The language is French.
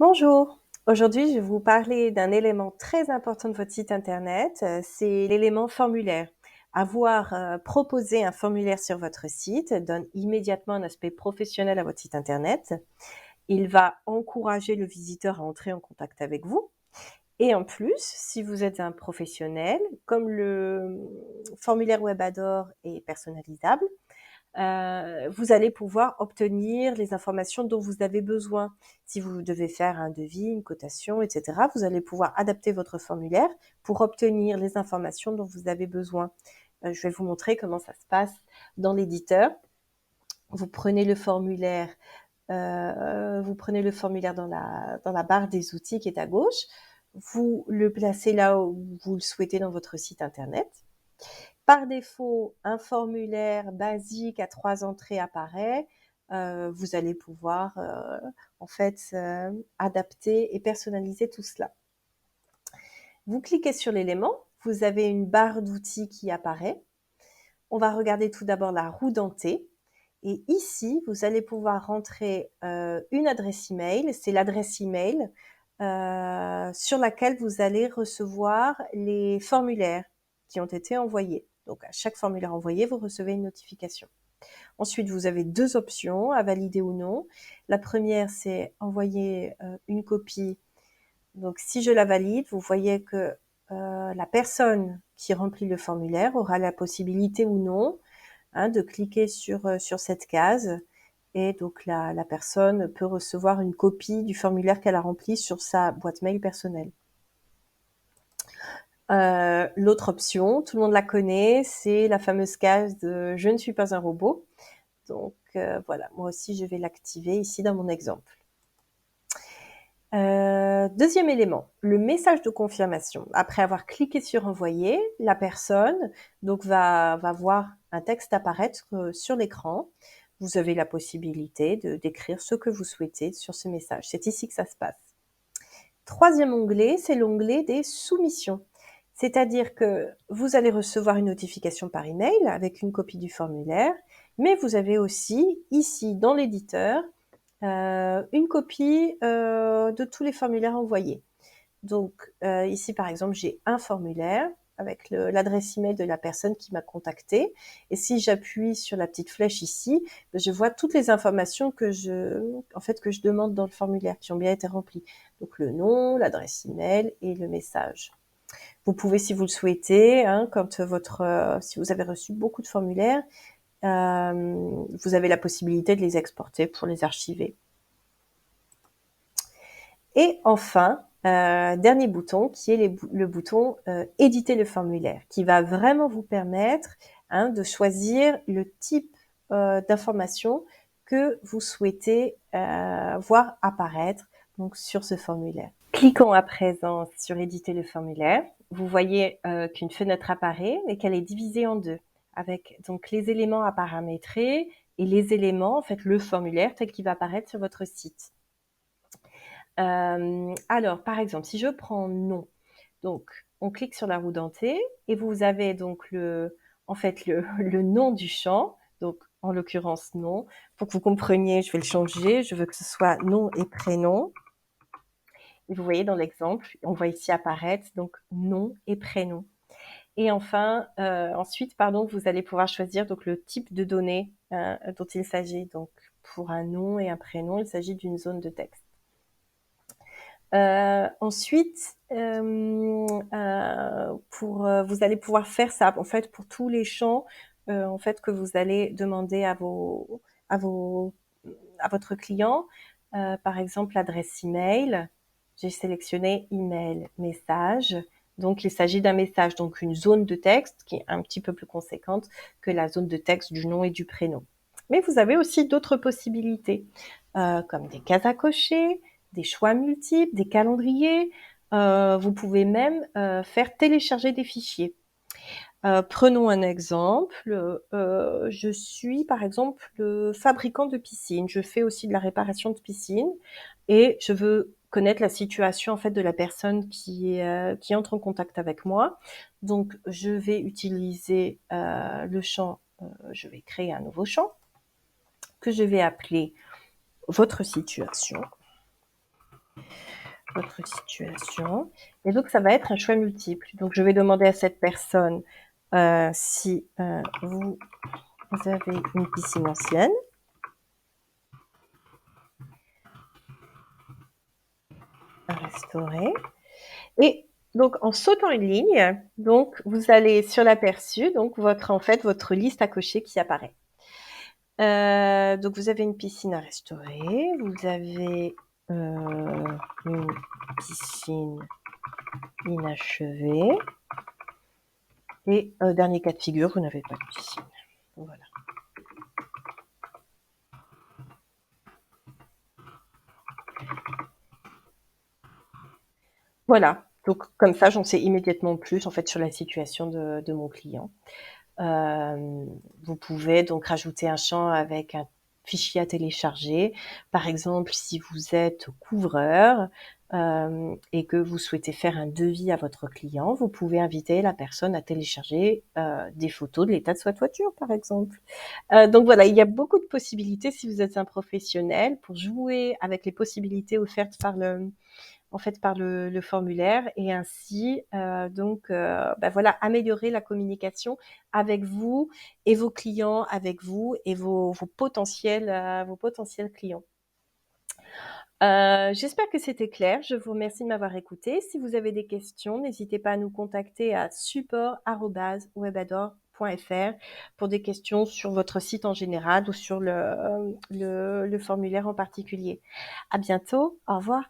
Bonjour, aujourd'hui je vais vous parler d'un élément très important de votre site internet, c'est l'élément formulaire. Avoir proposé un formulaire sur votre site donne immédiatement un aspect professionnel à votre site internet. Il va encourager le visiteur à entrer en contact avec vous. Et en plus, si vous êtes un professionnel, comme le formulaire WebAdor est personnalisable, vous allez pouvoir obtenir les informations dont vous avez besoin. Si vous devez faire un devis, une cotation, etc., vous allez pouvoir adapter votre formulaire pour obtenir les informations dont vous avez besoin. Je vais vous montrer comment ça se passe dans l'éditeur. Vous prenez le formulaire, dans la barre des outils qui est à gauche. Vous le placez là où vous le souhaitez dans votre site internet. Par défaut, un formulaire basique à 3 entrées apparaît. Vous allez pouvoir adapter et personnaliser tout cela. Vous cliquez sur l'élément, vous avez une barre d'outils qui apparaît. On va regarder tout d'abord la roue dentée. Et ici, vous allez pouvoir rentrer une adresse email. C'est l'adresse email sur laquelle vous allez recevoir les formulaires qui ont été envoyés. Donc, à chaque formulaire envoyé, vous recevez une notification. Ensuite, vous avez 2 options à valider ou non. La première, c'est envoyer une copie. Donc, si je la valide, vous voyez que la personne qui remplit le formulaire aura la possibilité ou non de cliquer sur cette case. Et donc, la personne peut recevoir une copie du formulaire qu'elle a rempli sur sa boîte mail personnelle. L'autre option, tout le monde la connaît, c'est la fameuse case de « Je ne suis pas un robot ». Donc voilà, moi aussi je vais l'activer ici dans mon exemple. Deuxième élément, le message de confirmation. Après avoir cliqué sur « Envoyer », la personne donc va voir un texte apparaître sur l'écran. Vous avez la possibilité d'écrire ce que vous souhaitez sur ce message. C'est ici que ça se passe. Troisième onglet, c'est l'onglet des soumissions. C'est-à-dire que vous allez recevoir une notification par email avec une copie du formulaire, mais vous avez aussi ici dans l'éditeur une copie de tous les formulaires envoyés. Donc ici par exemple j'ai un formulaire avec l'adresse email de la personne qui m'a contacté, et si j'appuie sur la petite flèche ici, je vois toutes les informations que je demande dans le formulaire qui ont bien été remplies. Donc le nom, l'adresse email et le message. Vous pouvez, si vous le souhaitez, si vous avez reçu beaucoup de formulaires, vous avez la possibilité de les exporter pour les archiver. Et enfin, dernier bouton qui est le bouton éditer le formulaire, qui va vraiment vous permettre de choisir le type d'information que vous souhaitez voir apparaître donc sur ce formulaire. Cliquons à présent sur éditer le formulaire. Vous voyez qu'une fenêtre apparaît et qu'elle est divisée en deux, avec donc les éléments à paramétrer et les éléments, en fait le formulaire tel qu'il va apparaître sur votre site. Alors, par exemple, si je prends nom, donc on clique sur la roue dentée et vous avez donc le nom du champ, donc en l'occurrence nom. Pour que vous compreniez, je vais le changer, je veux que ce soit nom et prénom. Et vous voyez dans l'exemple, on voit ici apparaître donc nom et prénom. Et enfin, ensuite, vous allez pouvoir choisir donc le type de données dont il s'agit. Donc pour un nom et un prénom, il s'agit d'une zone de texte. Ensuite, vous allez pouvoir faire ça en fait pour tous les champs que vous allez demander à votre client. Par exemple, l'adresse email. J'ai sélectionné email, message. Donc, il s'agit d'un message, donc une zone de texte qui est un petit peu plus conséquente que la zone de texte du nom et du prénom. Mais vous avez aussi d'autres possibilités, comme des cases à cocher, des choix multiples, des calendriers. Vous pouvez même faire télécharger des fichiers. Prenons un exemple. Je suis par exemple fabricant de piscine. Je fais aussi de la réparation de piscine et je veux connaître la situation en fait de la personne qui entre en contact avec moi. Donc je vais utiliser le champ. Je vais créer un nouveau champ que je vais appeler votre situation. votre situation. Et donc, ça va être un choix multiple. Donc, je vais demander à cette personne si vous avez une piscine ancienne. À restaurer. Et donc, en sautant une ligne, donc, vous allez sur l'aperçu, donc, votre liste à cocher qui apparaît. Donc, vous avez une piscine à restaurer, vous avez une piscine inachevée, et dernier cas de figure, vous n'avez pas de piscine. Voilà. Voilà. Donc, comme ça, j'en sais immédiatement plus, en fait, sur la situation de mon client. Vous pouvez donc rajouter un champ avec un fichier à télécharger. Par exemple, si vous êtes couvreur et que vous souhaitez faire un devis à votre client, vous pouvez inviter la personne à télécharger des photos de l'état de sa toiture, par exemple. Donc voilà, il y a beaucoup de possibilités si vous êtes un professionnel pour jouer avec les possibilités offertes par le formulaire et ainsi voilà, améliorer la communication avec vous et vos clients, avec vous et vos potentiels clients. J'espère que c'était clair. Je vous remercie de m'avoir écouté. Si vous avez des questions, n'hésitez pas à nous contacter à support@webador.fr pour des questions sur votre site en général ou sur le formulaire en particulier. À bientôt. Au revoir.